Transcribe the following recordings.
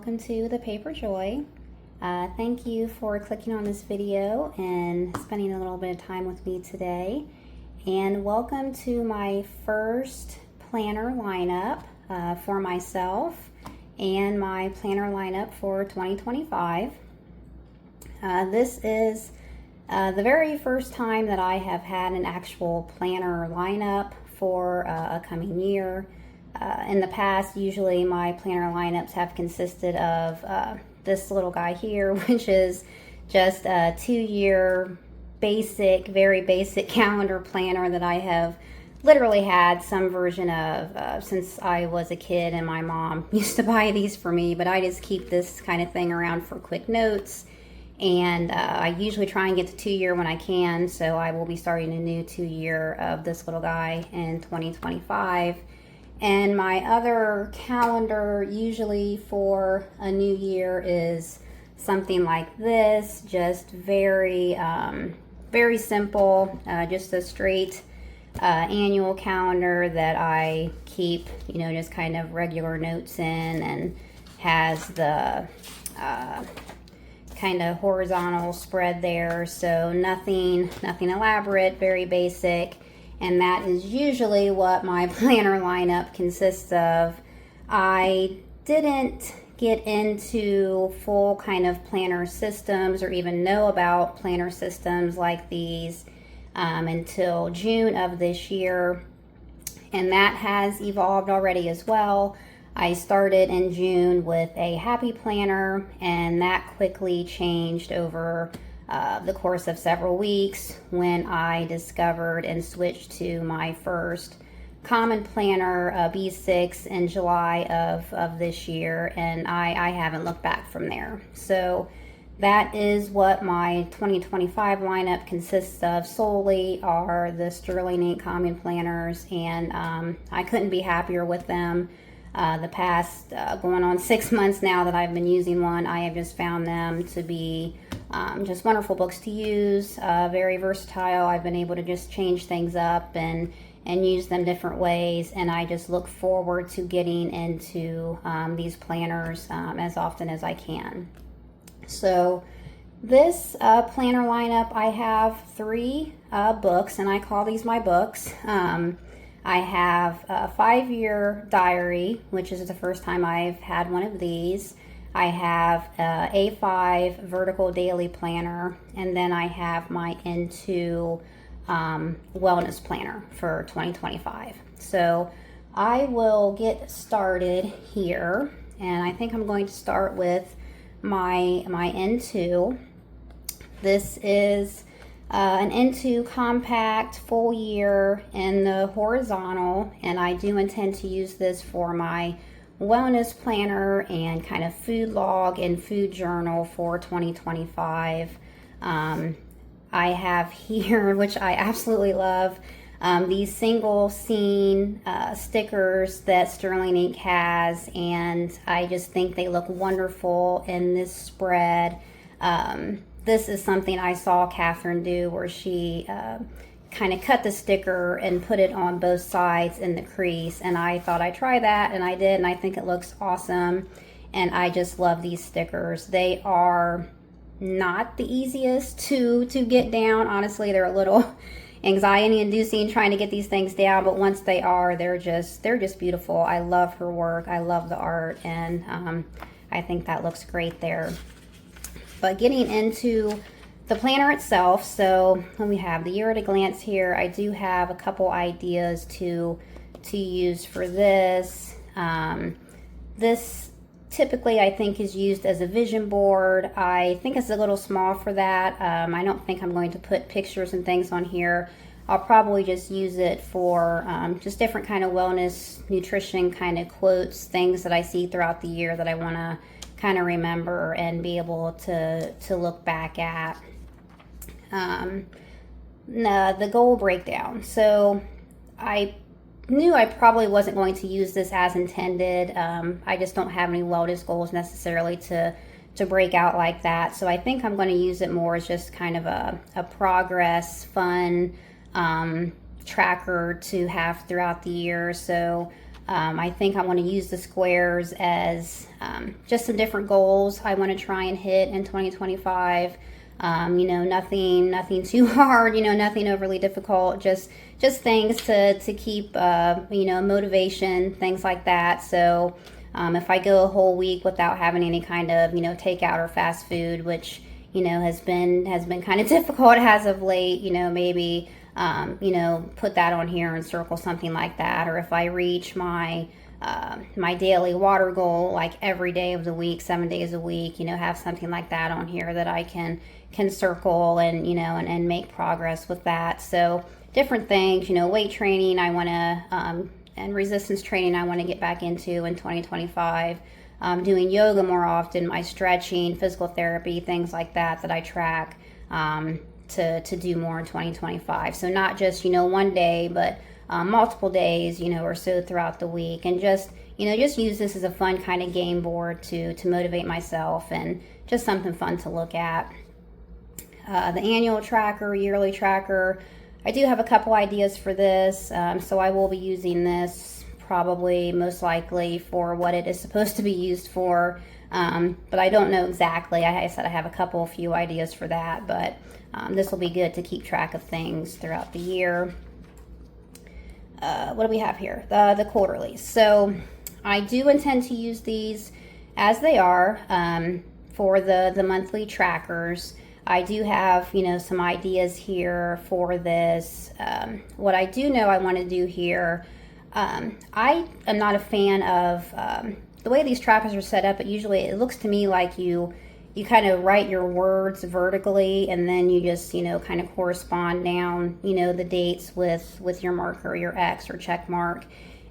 welcome to the Paper Joy. Thank you for clicking on this video and spending a little bit of time with me today. And welcome to my first planner lineup for myself and my planner lineup for 2025. This is the very first time that I have had an actual planner lineup for a coming year. In the past, usually my planner lineups have consisted of this little guy here, which is just a 2-year basic, very basic calendar planner that I have literally had some version of since I was a kid, and my mom used to buy these for me, but I just keep this kind of thing around for quick notes. And I usually try and get to 2-year when I can, so I will be starting a new 2-year of this little guy in 2025. And my other calendar, usually for a new year, is something like this, just very, very simple, just a straight annual calendar that I keep, just kind of regular notes in, and has the kind of horizontal spread there, so nothing elaborate, very basic. And that is usually what my planner lineup consists of. I didn't get into full kind of planner systems or even know about planner systems like these until June of this year, and that has evolved already as well. I started in June with a happy planner, and that quickly changed over the course of several weeks when I discovered and switched to my first common planner, B6, in July of this year, and I haven't looked back from there. So that is what my 2025 lineup consists of solely, are the sterlingink common planners, and I couldn't be happier with them. The past going on 6 months now that I've been using one, I have just found them to be just wonderful books to use, very versatile. I've been able to just change things up and use them different ways, and I just look forward to getting into these planners as often as I can. So this planner lineup, I have 3 books, and I call these my books. I have a 5-year diary, which is the first time I've had one of these. I have a A5 vertical daily planner, and then I have my N2 wellness planner for 2025. So I will get started here, and I think I'm going to start with my N2. This is an N2 compact full year in the horizontal, and I do intend to use this for my wellness planner and kind of food log and food journal for 2025. I have here, which I absolutely love, these single scene stickers that sterlingink has, and I just think they look wonderful in this spread. This is something I saw Catherine do, where she kind of cut the sticker and put it on both sides in the crease, and I thought I'd try that, and I did, and I think it looks awesome, and I just love these stickers. They are not the easiest to get down. Honestly, they're a little anxiety inducing trying to get these things down, but once they are, they're just beautiful. I love her work, I love the art, and I think that looks great there. But getting into the planner itself, so when we have the year at a glance here, I do have a couple ideas to use for this. This typically I think is used as a vision board. I think it's a little small for that. I don't think I'm going to put pictures and things on here. I'll probably just use it for just different kind of wellness, nutrition kind of quotes, things that I see throughout the year that I want to kind of remember and be able to look back at. The goal breakdown. So I knew I probably wasn't going to use this as intended. I just don't have any wellness goals necessarily to break out like that. So I think I'm going to use it more as just kind of a progress, fun tracker to have throughout the year. So I think I want to use the squares as just some different goals I want to try and hit in 2025. You know, nothing too hard, you know, nothing overly difficult, just things to keep, you know, motivation, things like that. So if I go a whole week without having any kind of, you know, takeout or fast food, which, you know, has been kind of difficult as of late, you know, maybe, you know, put that on here and circle something like that. Or if I reach my my daily water goal, like every day of the week, 7 days a week, you know, have something like that on here that I can circle and, you know, and make progress with that. So different things, you know, weight training I want to, and resistance training I want to get back into in 2025. Doing yoga more often, my stretching, physical therapy, things like that I track to do more in 2025. So not just, you know, one day, but multiple days, you know, or so throughout the week, and just, you know, just use this as a fun kind of game board to motivate myself, and just something fun to look at. The annual tracker, yearly tracker, I do have a couple ideas for this, so I will be using this probably most likely for what it is supposed to be used for, but I don't know exactly. I said I have a few ideas for that, but this will be good to keep track of things throughout the year. What do we have here? The quarterlies. So I do intend to use these as they are for the monthly trackers. I do have, you know, some ideas here for this. What I do know I want to do here, I am not a fan of the way these trackers are set up. But usually it looks to me like you kind of write your words vertically, and then you just, you know, kind of correspond down, you know, the dates with your marker, your X or check mark.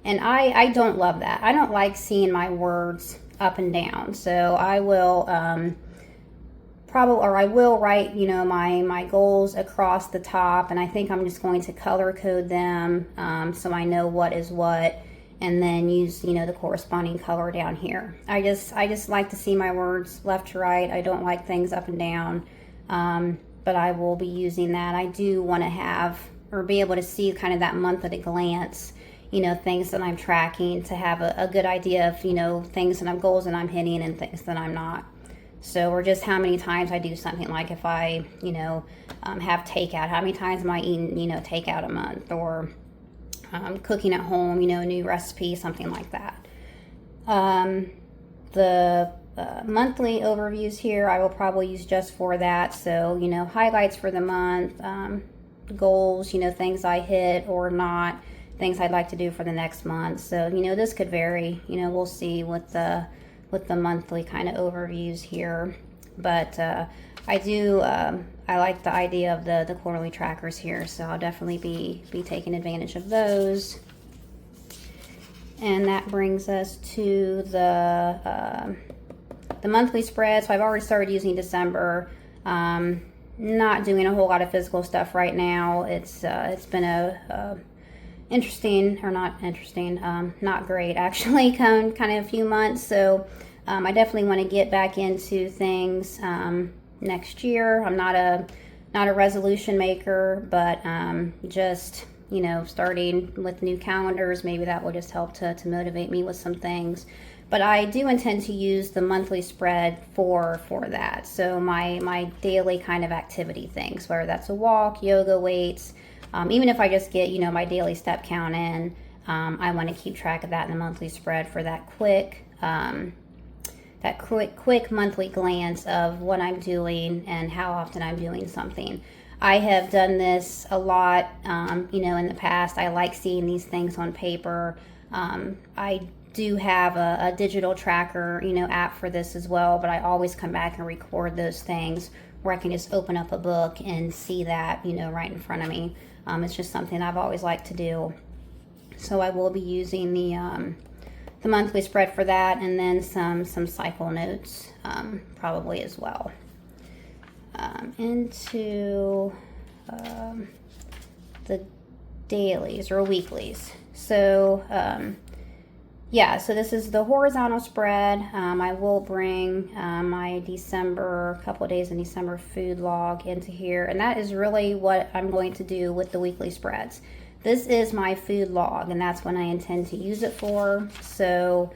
And I don't love that. I don't like seeing my words up and down. So I will I will write, you know, my goals across the top, and I think I'm just going to color code them so I know what is what, and then use, you know, the corresponding color down here. I just like to see my words left to right. I don't like things up and down, but I will be using that. I do want to have, or be able to see kind of that month at a glance, you know, things that I'm tracking, to have a good idea of, you know, things that I'm, goals that I'm hitting and things that I'm not. So, or just how many times I do something, like if I, you know, have takeout, how many times am I eating, you know, takeout a month, or cooking at home, you know, a new recipe, something like that. The monthly overviews here, I will probably use just for that. So, you know, highlights for the month, goals, you know, things I hit or not, things I'd like to do for the next month. So, you know, this could vary, you know, we'll see with the monthly kind of overviews here. But I do, I like the idea of the quarterly trackers here, so I'll definitely be taking advantage of those. And that brings us to the monthly spread. So I've already started using December. Not doing a whole lot of physical stuff right now. It's been a interesting, or not interesting, not great actually, kind of a few months. So I definitely want to get back into things next year. I'm not a resolution maker, but just, you know, starting with new calendars, maybe that will just help to motivate me with some things. But I do intend to use the monthly spread for that. So my daily kind of activity things, whether that's a walk, yoga, weights, even if I just get, you know, my daily step count in, I want to keep track of that in the monthly spread for that quick monthly glance of what I'm doing and how often I'm doing something. I have done this a lot, you know, in the past. I like seeing these things on paper. I do have a digital tracker, you know, app for this as well, but I always come back and record those things where I can just open up a book and see that, you know, right in front of me. It's just something I've always liked to do. So I will be using the monthly spread for that, and then some cycle notes probably as well. Into the dailies or weeklies. So yeah, so this is the horizontal spread. I will bring my December, couple of days in December food log into here, and that is really what I'm going to do with the weekly spreads. this is my food log, and that's what I intend to use it for. So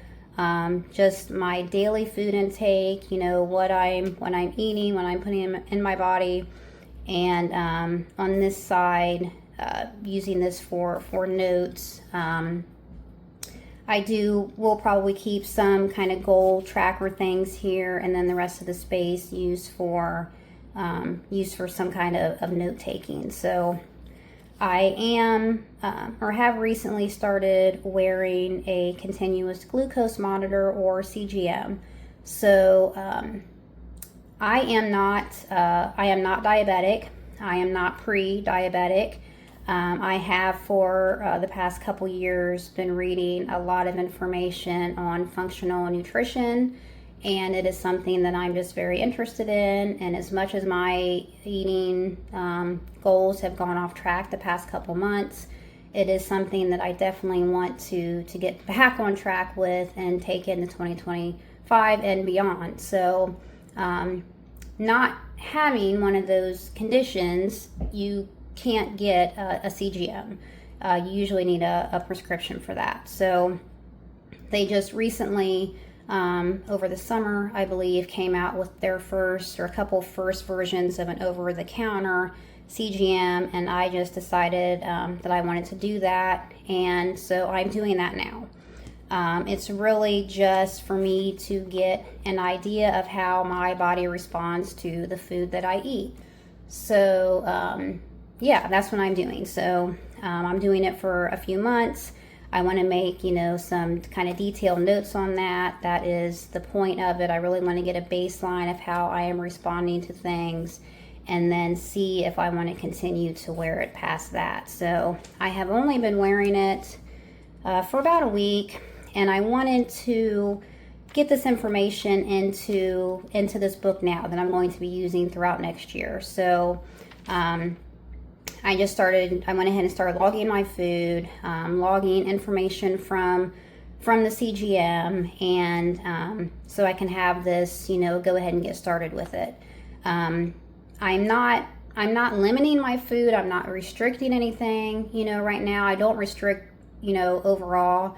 just my daily food intake, what I'm eating, what I'm putting in my body, and on this side, using this for notes. We'll probably keep some kind of goal tracker things here, and then the rest of the space used for some kind of note taking. So I am or have recently started wearing a continuous glucose monitor, or CGM. So I am not diabetic. I am not pre-diabetic. I have for the past couple years been reading a lot of information on functional nutrition, and it is something that I'm just very interested in. And as much as my eating goals have gone off track the past couple months, it is something that I definitely want to get back on track with and take into 2025 and beyond. So not having one of those conditions, you can't get a CGM. You usually need a prescription for that. So they just recently, over the summer, I believe, came out with their first, or a couple first versions of an over-the-counter CGM, and I just decided that I wanted to do that, and so I'm doing that now. It's really just for me to get an idea of how my body responds to the food that I eat. So yeah, that's what I'm doing. So I'm doing it for a few months. I want to make, some kind of detailed notes on that. That is the point of it. I really want to get a baseline of how I am responding to things, and then see if I want to continue to wear it past that. So I have only been wearing it for about a week, and I wanted to get this information into this book now that I'm going to be using throughout next year. So I went ahead and started logging my food, logging information from the CGM, and so I can have this, go ahead and get started with it. I'm not limiting my food. I'm not restricting anything, right now. I don't restrict, overall.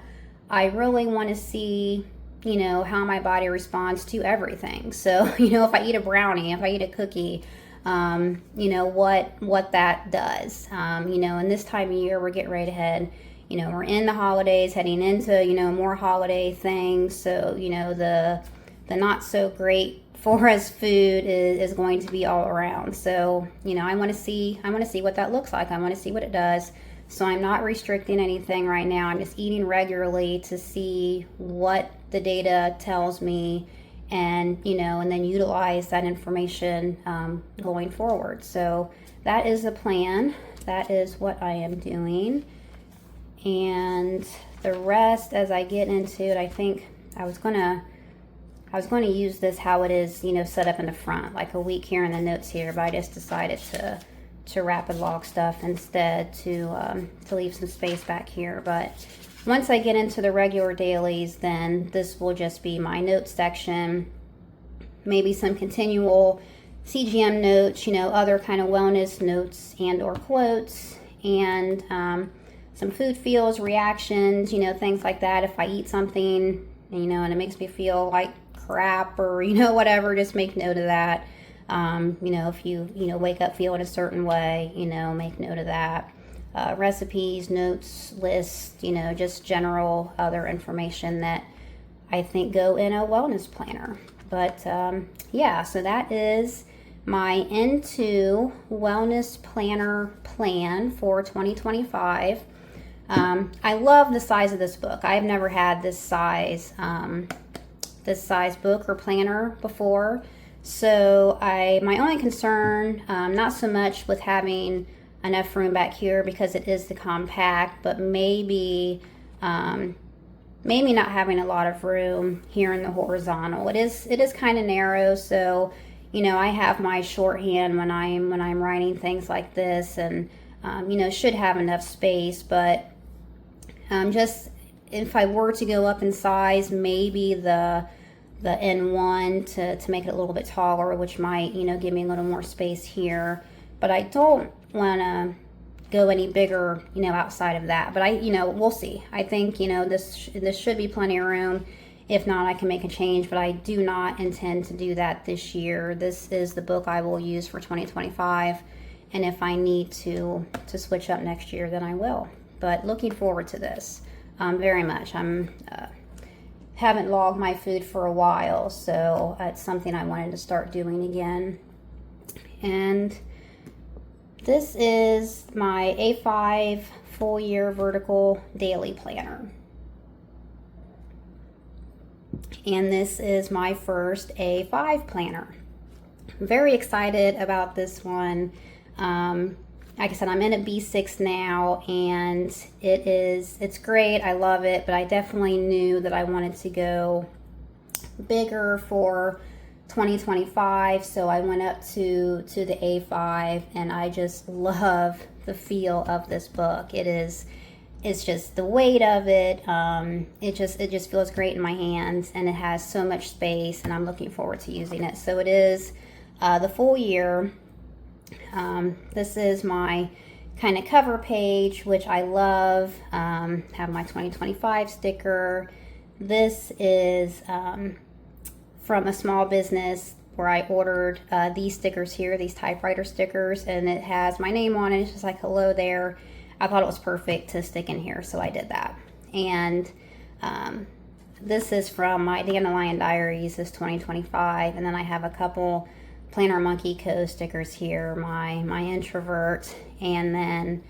I really want to see, how my body responds to everything. So, if I eat a brownie, if I eat a cookie, what that does. And this time of year, we're getting ready to head, we're in the holidays, heading into, more holiday things. So, the not so great for us food is going to be all around. So, I want to see what that looks like. I want to see what it does. So I'm not restricting anything right now. I'm just eating regularly to see what the data tells me, and and then utilize that information going forward. So that is the plan. That is what I am doing, and the rest, as I get into it, I think I was going to use this how it is, set up in the front, like a week here in the notes here, but I just decided to rapid log stuff instead, to leave some space back here. But once I get into the regular dailies, then this will just be my notes section, maybe some continual CGM notes, other kind of wellness notes and or quotes, and some food feels, reactions, things like that. If I eat something, and it makes me feel like crap or, whatever, just make note of that. If you, wake up feeling a certain way, make note of that. Recipes, notes, lists, just general other information that I think go in a wellness planner. But yeah, so that is my Into Wellness Planner plan for 2025. I love the size of this book. I've never had this size book or planner before. So my only concern, not so much with having enough room back here because it is the compact, but maybe not having a lot of room here in the horizontal. It is kind of narrow, so I have my shorthand when I'm writing things like this, and should have enough space. But just if I were to go up in size, maybe the N1 to make it a little bit taller, which might give me a little more space here. But I don't want to go any bigger, outside of that. But we'll see. I think, this should be plenty of room. If not, I can make a change, but I do not intend to do that this year. This is the book I will use for 2025. And if I need to switch up next year, then I will. But looking forward to this very much. Haven't logged my food for a while, so it's something I wanted to start doing again. And this is my A5 full year vertical daily planner. And this is my first A5 planner. I'm very excited about this one. Like I said, I'm in a B6 now, and it's great. I love it, but I definitely knew that I wanted to go bigger for 2025, so I went up to the A5, and I just love the feel of this book. It's just the weight of it. It just feels great in my hands, and it has so much space, and I'm looking forward to using it. So it is the full year. This is my kind of cover page, which I love. Have my 2025 sticker. This is from a small business where I ordered these stickers here, these typewriter stickers, and it has my name on it. It's just like, hello there. I thought it was perfect to stick in here, so I did that. And this is from my Dandelion Diaries, this 2025, and then I have a couple Planner Monkey Co. stickers here, my introvert, and then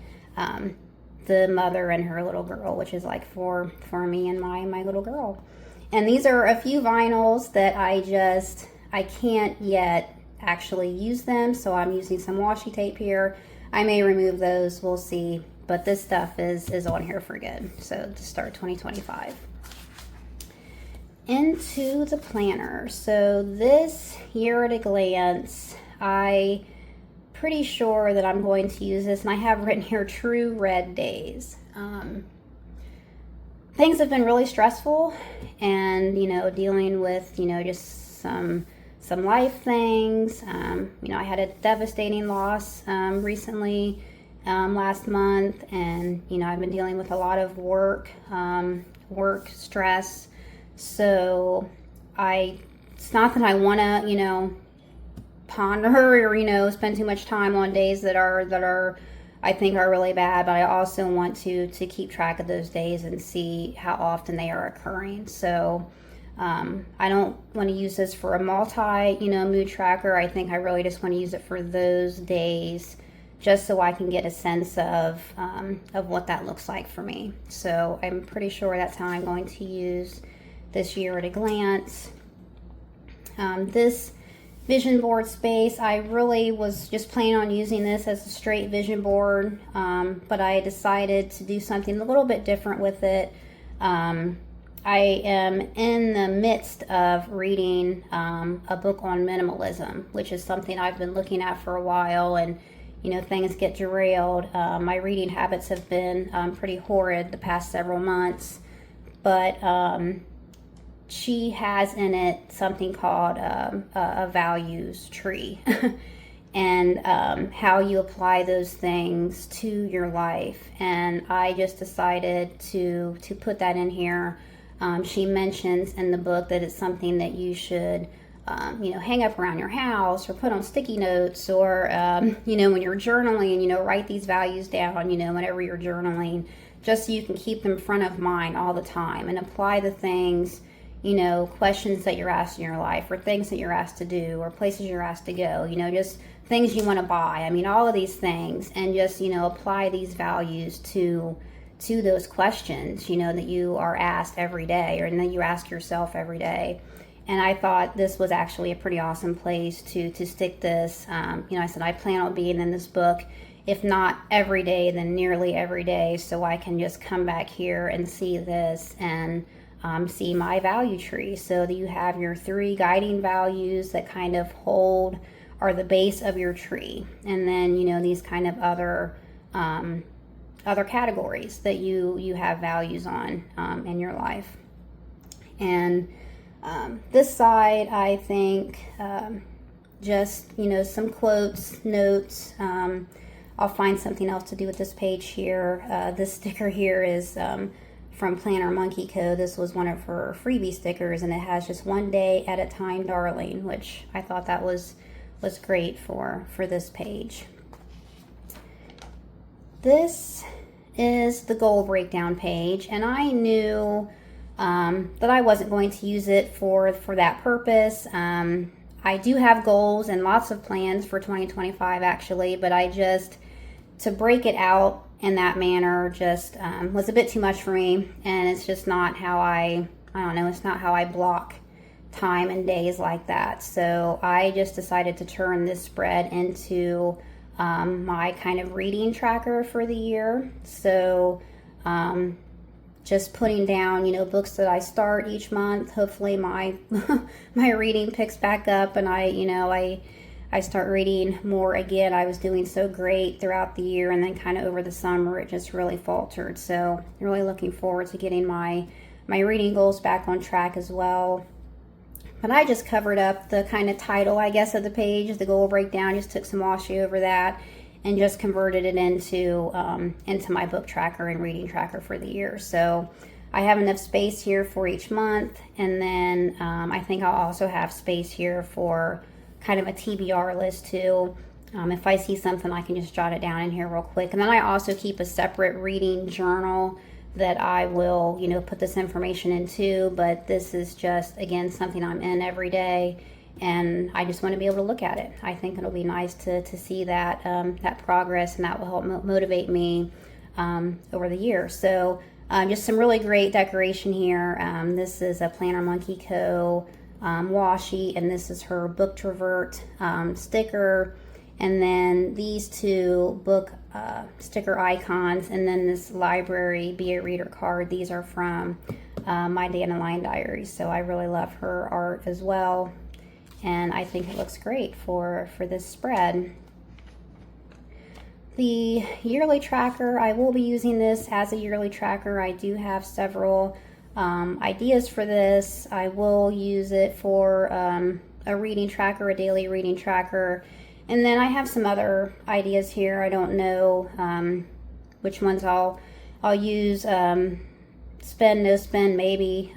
the mother and her little girl, which is like for me and my little girl. And these are a few vinyls that I can't yet actually use them, so I'm using some washi tape here. I may remove those, we'll see, but this stuff is on here for good. So to start 2025. Into the planner. So this year at a glance, I pretty sure that I'm going to use this, and I have written here true red days. Things have been really stressful, and dealing with just some life things. I had a devastating loss recently last month, and I've been dealing with a lot of work stress. So it's not that I want to, ponder or, spend too much time on days that are I think are really bad, but I also want to keep track of those days and see how often they are occurring. So I don't want to use this for a mood tracker. I think I really just want to use it for those days, just so I can get a sense of what that looks like for me. So I'm pretty sure that's how I'm going to use this year at a glance. This vision board space, I really was just planning on using this as a straight vision board, but I decided to do something a little bit different with it. I am in the midst of reading a book on minimalism, which is something I've been looking at for a while, and things get derailed. My reading habits have been pretty horrid the past several months, but she has in it something called a values tree and how you apply those things to your life. And I just decided to put that in here. She mentions in the book that it's something that you should hang up around your house or put on sticky notes, or when you're journaling, write these values down, whenever you're journaling, just so you can keep them front of mind all the time and apply the things, questions that you're asked in your life, or things that you're asked to do, or places you're asked to go, just things you want to buy. All of these things, and just, apply these values to those questions, that you are asked every day, or that you ask yourself every day. And I thought this was actually a pretty awesome place to stick this. I said I plan on being in this book, if not every day, then nearly every day, so I can just come back here and see this and see my value tree. So that you have your 3 guiding values that kind of are the base of your tree, and then these kind of other categories that you have values on in your life. And this side, I think, just some quotes, notes. I'll find something else to do with this page here. This sticker here is from Planner Monkey Co. This was one of her freebie stickers, and it has just one day at a time, darling, which I thought that was great for this page. This is the goal breakdown page, and I knew that I wasn't going to use it for that purpose. I do have goals and lots of plans for 2025 actually, but to break it out in that manner just was a bit too much for me, and it's just not how I don't know, it's not how I block time and days like that. So I just decided to turn this spread into my kind of reading tracker for the year. So just putting down, books that I start each month. Hopefully my my reading picks back up, and I start reading more again. I was doing so great throughout the year, and then kind of over the summer it just really faltered. So really looking forward to getting my reading goals back on track as well. But I just covered up the kind of title, I guess, of the page, the goal breakdown. Just took some washi over that and just converted it into my book tracker and reading tracker for the year. So I have enough space here for each month, and then I think I'll also have space here for kind of a TBR list too. If I see something, I can just jot it down in here real quick. And then I also keep a separate reading journal that I will, put this information into, but this is just, again, something I'm in every day, and I just want to be able to look at it. I think it'll be nice to see that that progress, and that will help motivate me over the year. So just some really great decoration here. This is a Planner Monkey Co. Washi, and this is her Book Travert sticker, and then these two book sticker icons, and then this library Be a Reader card. These are from my Dandelion Diaries, so I really love her art as well, and I think it looks great for this spread. The yearly tracker, I will be using this as a yearly tracker. I do have several ideas for this. I will use it for a reading tracker, a daily reading tracker. And then I have some other ideas here. I don't know which ones I'll use. Spend, no spend, maybe.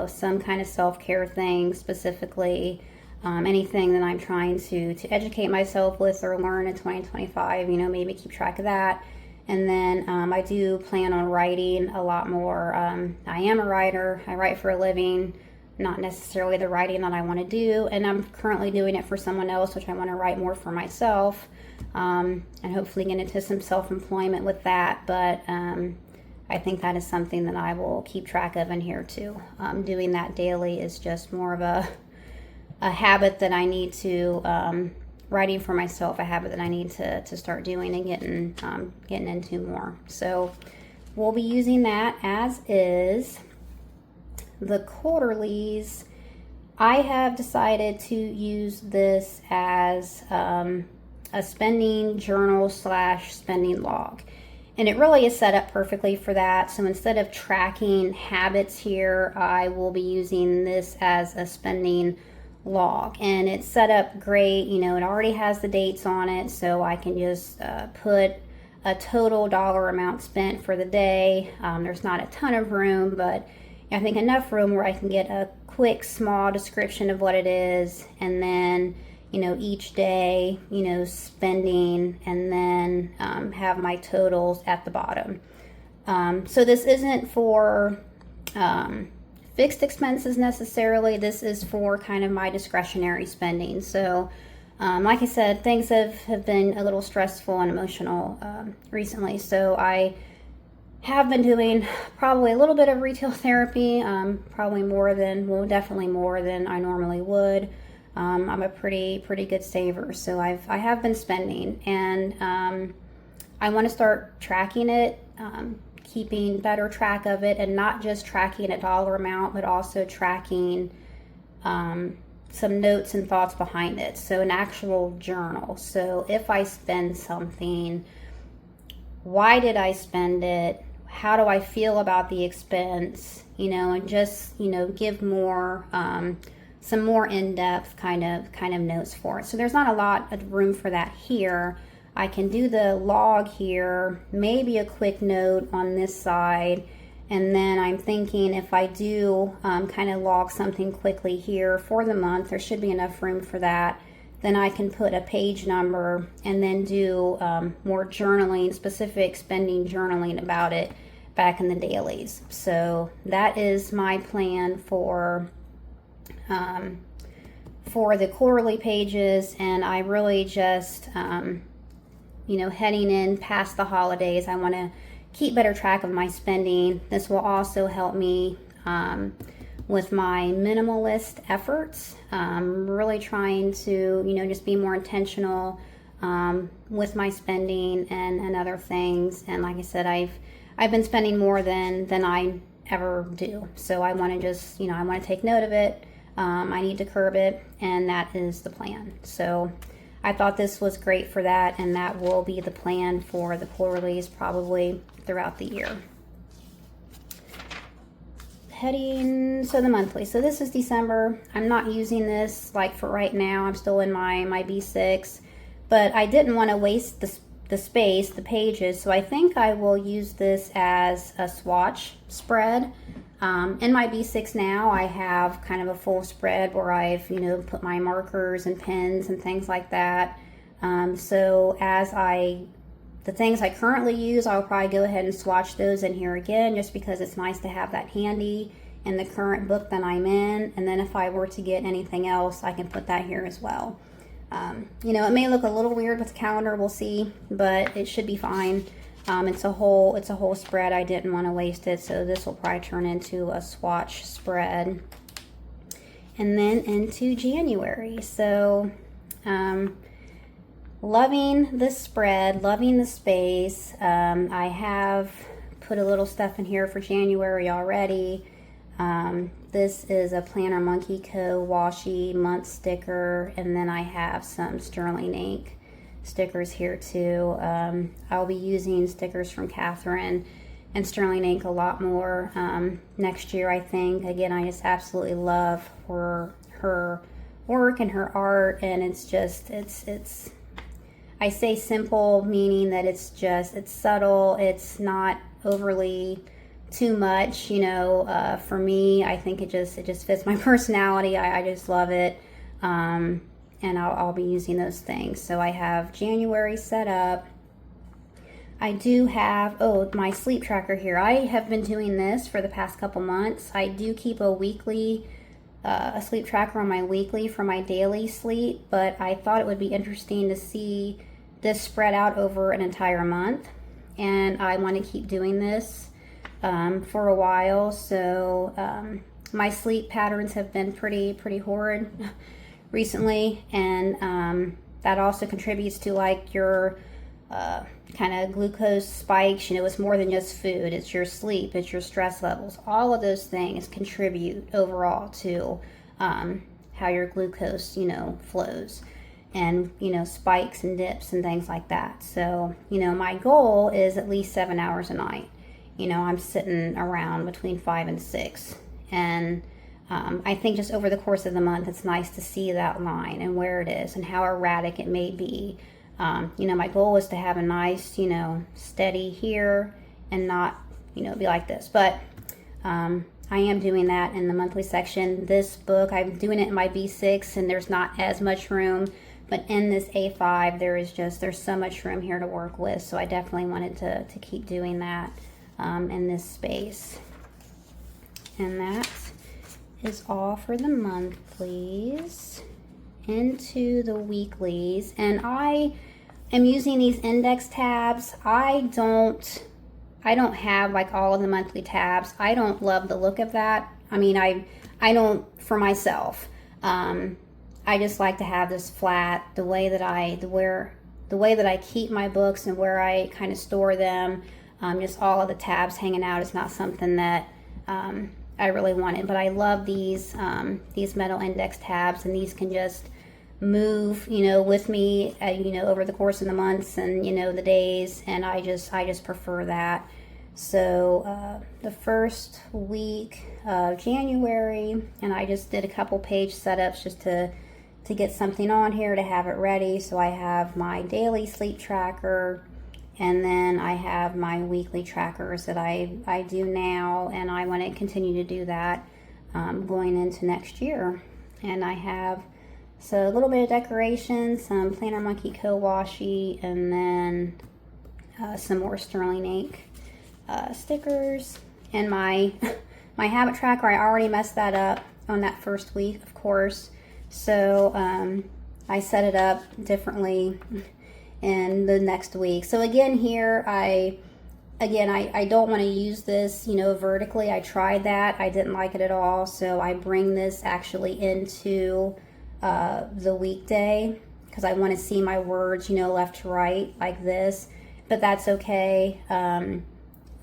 Some kind of self-care thing specifically. Anything that I'm trying to educate myself with or learn in 2025. Maybe keep track of that. And then I do plan on writing a lot more. I am a writer. I write for a living. Not necessarily the writing that I want to do, and I'm currently doing it for someone else, which I want to write more for myself, and hopefully get into some self-employment with that. But I think that is something that I will keep track of in here too. Doing that daily is just more of a habit that I need to, writing for myself, a habit that I need to start doing and getting into more. So we'll be using that as is. The quarterlies, I have decided to use this as a spending journal / spending log. And it really is set up perfectly for that. So instead of tracking habits here, I will be using this as a spending log. And it's set up great. It already has the dates on it, so I can just put a total dollar amount spent for the day. There's not a ton of room, but I think enough room where I can get a quick, small description of what it is, and then, each day, spending, and then have my totals at the bottom. So this isn't for fixed expenses necessarily. This is for kind of my discretionary spending. So, like I said, things have been a little stressful and emotional recently, so I have been doing probably a little bit of retail therapy, definitely more than I normally would. I'm a pretty good saver, so I have been spending, and I want to start tracking it, keeping better track of it, and not just tracking a dollar amount, but also tracking some notes and thoughts behind it. So an actual journal. So if I spend something, why did I spend it? How do I feel about the expense, and just, give more, some more in-depth kind of notes for it. So there's not a lot of room for that here, I can do the log here, maybe a quick note on this side, and then I'm thinking if I do kind of log something quickly here for the month, there should be enough room for that. Then I can put a page number and then do more journaling, specific spending journaling about it back in the dailies. So that is my plan for the quarterly pages, and I really just, you know, heading in past the holidays, I want to keep better track of my spending. This will also help me with my minimalist efforts. Really trying to, you know, just be more intentional with my spending and other things. And like I said, I've been spending more than I ever do. So I want to just, you know, I want to take note of it. I need to curb it, and that is the plan. So I thought this was great for that, and that will be the plan for the quarterlies probably throughout the year. So the monthly. So this is December. I'm not using this like for right now. I'm still in my B6, but I didn't want to waste the space, the pages, so I think I will use this as a swatch spread. In my B6 now, I have kind of a full spread where I've, you know, put my markers and pens and things like that. So the things I currently use, I'll probably go ahead and swatch those in here again, just because it's nice to have that handy in the current book that I'm in. And then if I were to get anything else, I can put that here as well. You know, it may look a little weird with the calendar, we'll see, but it should be fine. It's a whole spread. I didn't want to waste it, so this will probably turn into a swatch spread. And then into January. So loving this spread, loving the space. I have put a little stuff in here for January already. This is a Planner Monkey Co. washi month sticker, and then I have some Sterling ink stickers here too. I'll be using stickers from Catherine and Sterling ink a lot more next year, I think. Again, I just absolutely love her work and her art, and it's just, it's I say simple, meaning that it's subtle, it's not overly too much, you know. For me, I think it just fits my personality. I just love it. And I'll be using those things. So I have January set up. I do have, my sleep tracker here. I have been doing this for the past couple months. I do keep a weekly, a sleep tracker on my weekly for my daily sleep, but I thought it would be interesting to see this spread out over an entire month. And I want to keep doing this for a while. So my sleep patterns have been pretty horrid recently, and that also contributes to like your kind of glucose spikes. You know, it's more than just food, it's your sleep, it's your stress levels. All of those things contribute overall to how your glucose, you know, flows, and, you know, spikes and dips and things like that. So, you know, my goal is at least 7 hours a night. You know, I'm sitting around between 5 and 6, and I think just over the course of the month, it's nice to see that line and where it is and how erratic it may be. You know, my goal is to have a nice, you know, steady here and not, you know, be like this. But I am doing that in the monthly section. This book, I'm doing it in my B6, and there's not as much room. But in this A5, there's so much room here to work with. So I definitely wanted to keep doing that in this space. And that is all for the monthlies. Into the weeklies, and I am using these index tabs. I don't have like all of the monthly tabs. I don't love the look of that. I mean, I don't for myself. I just like to have this flat, the way that I keep my books and where I kind of store them. Just all of the tabs hanging out is not something that I really wanted, but I love these metal index tabs, and these can just move, you know, with me, you know, over the course of the months and, you know, the days, and I just prefer that. So the first week of January, and I just did a couple page setups just to to get something on here to have it ready. So I have my daily sleep tracker, and then I have my weekly trackers that I do now, and I want to continue to do that going into next year. And I have a little bit of decorations, some Planner Monkey co-washi, and then some more sterling ink stickers. And my my habit tracker, I already messed that up on that first week, of course. So I set it up differently in the next week. So again, here I don't want to use this, vertically. I tried that. I didn't like it at all. So I bring this actually into the weekday, because I want to see my words, left to right like this. But that's okay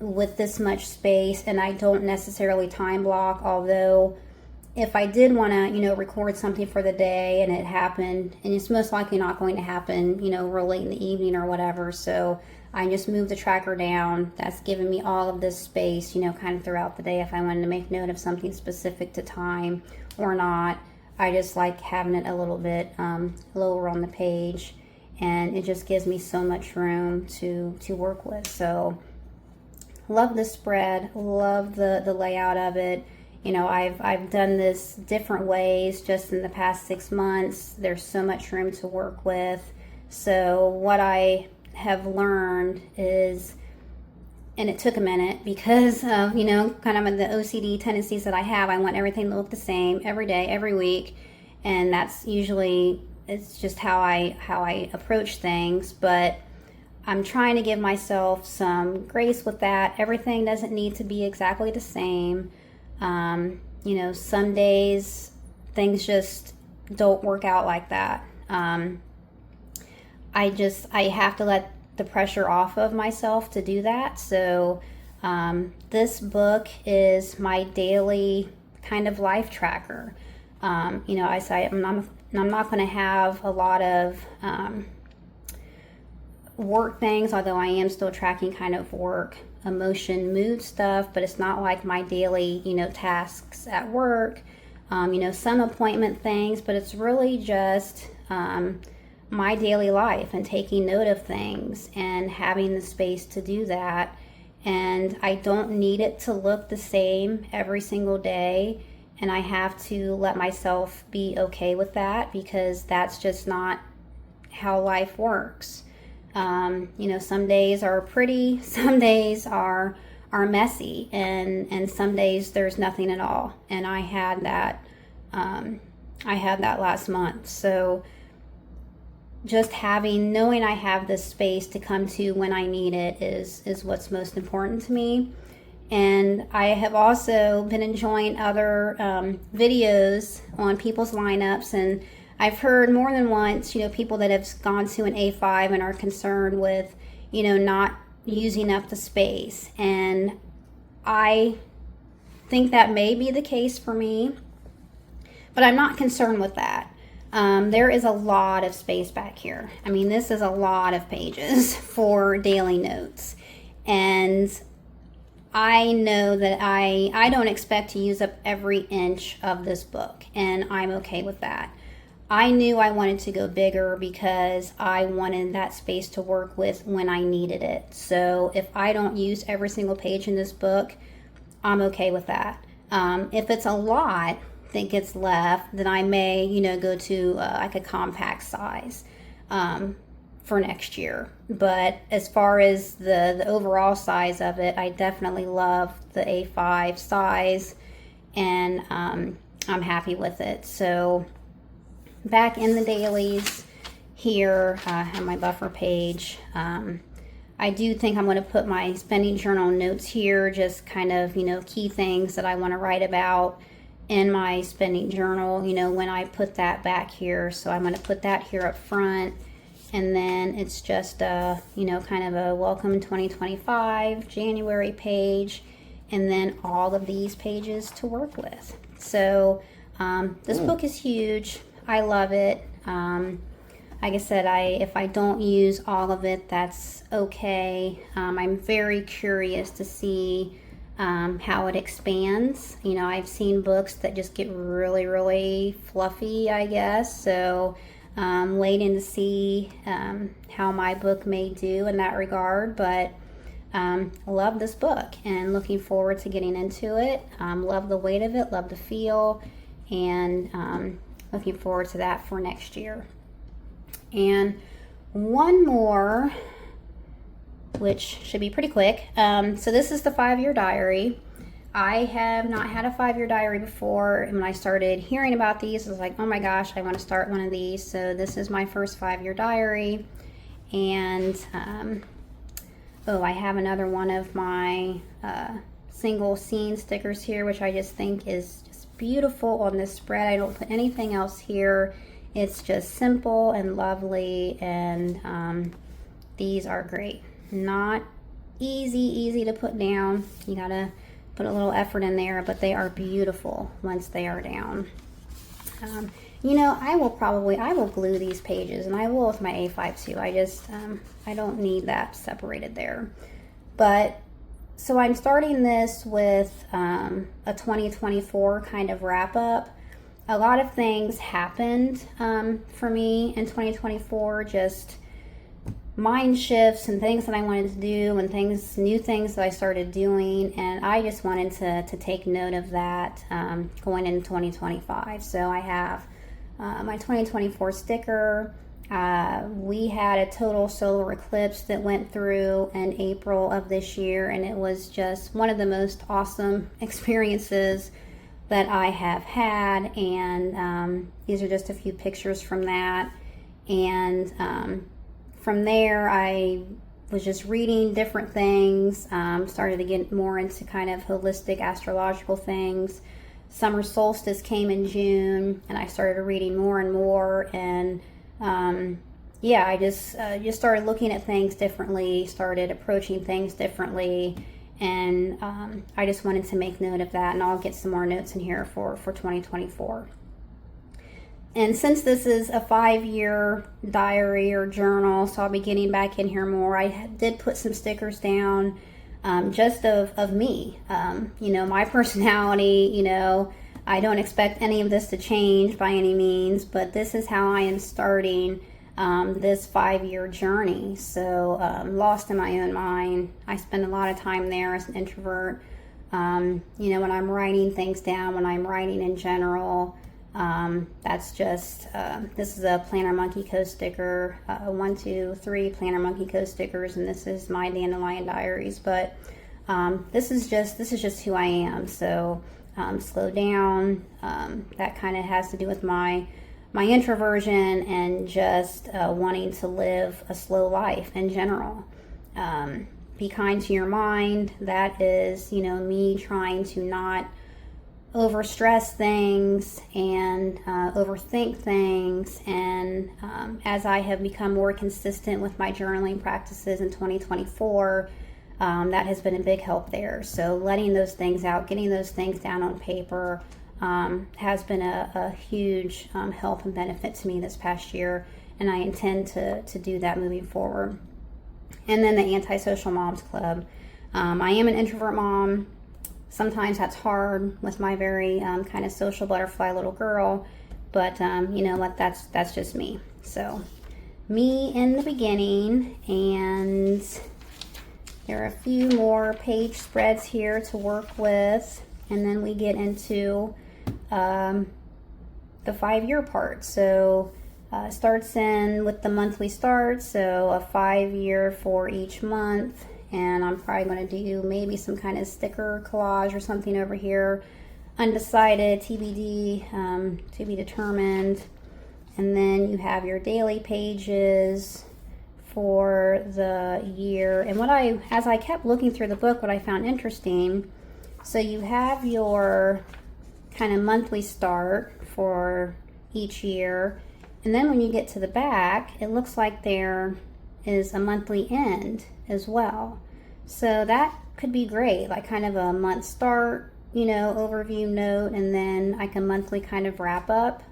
with this much space, and I don't necessarily time block, although if I did want to, record something for the day and it happened, and it's most likely not going to happen, real late in the evening or whatever, so I just moved the tracker down. That's given me all of this space, kind of throughout the day if I wanted to make note of something specific to time or not. I just like having it a little bit lower on the page, and it just gives me so much room to work with. So love the spread, love the layout of it. I've done this different ways just in the past 6 months. There's so much room to work with. So what I have learned is, and it took a minute because of, kind of the OCD tendencies that I have. I want everything to look the same every day, every week. And that's usually, it's just how I approach things. But I'm trying to give myself some grace with that. Everything doesn't need to be exactly the same. Some days things just don't work out like that. I have to let the pressure off of myself to do that. So this book is my daily kind of life tracker. I say I'm not going to have a lot of work things, although I am still tracking kind of work, emotion, mood stuff, but it's not like my daily, tasks at work, some appointment things, but it's really just my daily life and taking note of things and having the space to do that. And I don't need it to look the same every single day, and I have to let myself be okay with that, because that's just not how life works. Some days are pretty, some days are messy, and some days there's nothing at all. And I had that last month. So just knowing I have this space to come to when I need it is what's most important to me. And I have also been enjoying other videos on people's lineups, and I've heard more than once, people that have gone to an A5 and are concerned with, not using up the space. And I think that may be the case for me, but I'm not concerned with that. There is a lot of space back here. I mean, this is a lot of pages for daily notes. And I know that I don't expect to use up every inch of this book, and I'm okay with that. I knew I wanted to go bigger because I wanted that space to work with when I needed it. So if I don't use every single page in this book, I'm okay with that. If it's a lot that gets left, then I may, go to like a compact size for next year. But as far as the overall size of it, I definitely love the A5 size, and I'm happy with it. So back in the dailies here, I have my buffer page. I do think I'm going to put my spending journal notes here, just kind of, key things that I want to write about in my spending journal, when I put that back here. So I'm going to put that here up front, and then it's just kind of a welcome 2025 January page, and then all of these pages to work with. So this book is huge. I love it. Like I said, if I don't use all of it, that's okay. I'm very curious to see how it expands. You know, I've seen books that just get really, really fluffy, I guess. So waiting to see how my book may do in that regard. But I love this book and looking forward to getting into it. Love the weight of it, love the feel, and looking forward to that for next year. And one more, which should be pretty quick. So this is the 5-year diary. I have not had a 5-year diary before, and when I started hearing about these, I was like, oh my gosh, I want to start one of these. So this is my first 5-year diary. And I have another one of my single scene stickers here, which I just think is just beautiful on this spread. I don't put anything else here. It's just simple and lovely, and these are great. Not easy to put down. You gotta put a little effort in there, but they are beautiful once they are down. You know, I will glue these pages, and I will with my A5 too. I don't need that separated there. But so I'm starting this with a 2024 kind of wrap up. A lot of things happened for me in 2024, just mind shifts and things that I wanted to do and new things that I started doing, and I just wanted to take note of that going into 2025. So I have my 2024 sticker. We had a total solar eclipse that went through in April of this year, and it was just one of the most awesome experiences that I have had, and these are just a few pictures from that. And from there, I was just reading different things, started to get more into kind of holistic astrological things. Summer solstice came in June, and I started reading more and more, and I just started looking at things differently, started approaching things differently, and I just wanted to make note of that, and I'll get some more notes in here for 2024. And since this is a 5-year diary or journal, so I'll be getting back in here more, I did put some stickers down just of me. You know, my personality, you know, I don't expect any of this to change by any means, but this is how I am starting this 5-year journey. So lost in my own mind. I spend a lot of time there as an introvert. You know, when I'm writing things down, when I'm writing in general, that's just, this is a Planner Monkey Co sticker, 1, 2, 3 Planner Monkey Co stickers, and this is my Dandelion Diaries. But this is just who I am. So slow down. That kind of has to do with my introversion and just wanting to live a slow life in general. Be kind to your mind. That is, you know, me trying to not overstress things and overthink things. And as I have become more consistent with my journaling practices in 2024, that has been a big help there. So letting those things out, getting those things down on paper has been a huge help and benefit to me this past year, and I intend to do that moving forward. And then the Antisocial Moms Club. I am an introvert mom. Sometimes that's hard with my very kind of social butterfly little girl, but you know what, that's just me. So me in the beginning, and there are a few more page spreads here to work with, and then we get into the 5-year part. So starts in with the monthly start, so a 5-year for each month. And I'm probably going to do maybe some kind of sticker collage or something over here. Undecided, TBD, to be determined. And then you have your daily pages for the year. And as I kept looking through the book, what I found interesting, so you have your kind of monthly start for each year. And then when you get to the back, it looks like there is a monthly end as well. So that could be great, like kind of a month start, you know, overview note, and then like a monthly kind of wrap up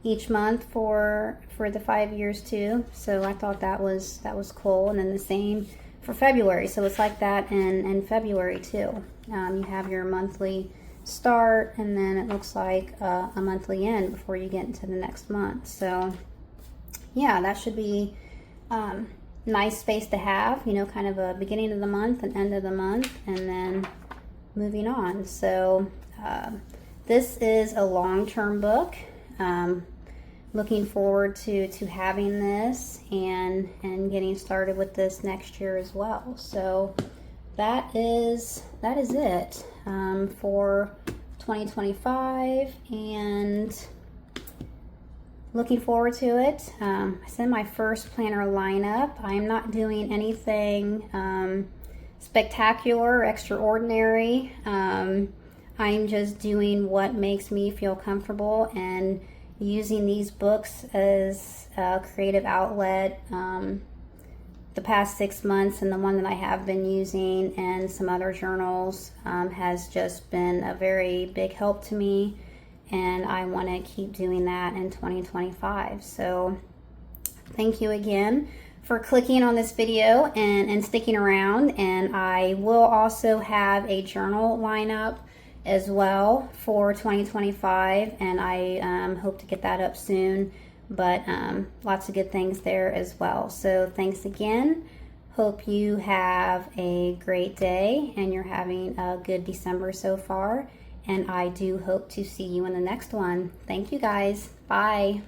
each month for the 5 years too. So I thought that was cool. And then the same for February. So it's like that in February too. You have your monthly start, and then it looks like a monthly end before you get into the next month. So yeah, that should be nice space to have, you know, kind of a beginning of the month and end of the month, and then moving on. So this is a long-term book. Looking forward to having this and getting started with this next year as well. So that is it for 2025, and looking forward to it. I sent my first planner lineup. I'm not doing anything spectacular or extraordinary. I'm just doing what makes me feel comfortable and using these books as a creative outlet. The past 6 months, and the one that I have been using and some other journals has just been a very big help to me, and I want to keep doing that in 2025. So thank you again for clicking on this video and sticking around. And I will also have a journal lineup as well for 2025, and I hope to get that up soon. But lots of good things there as well. So thanks again. Hope you have a great day and you're having a good December so far. And I do hope to see you in the next one. Thank you guys. Bye.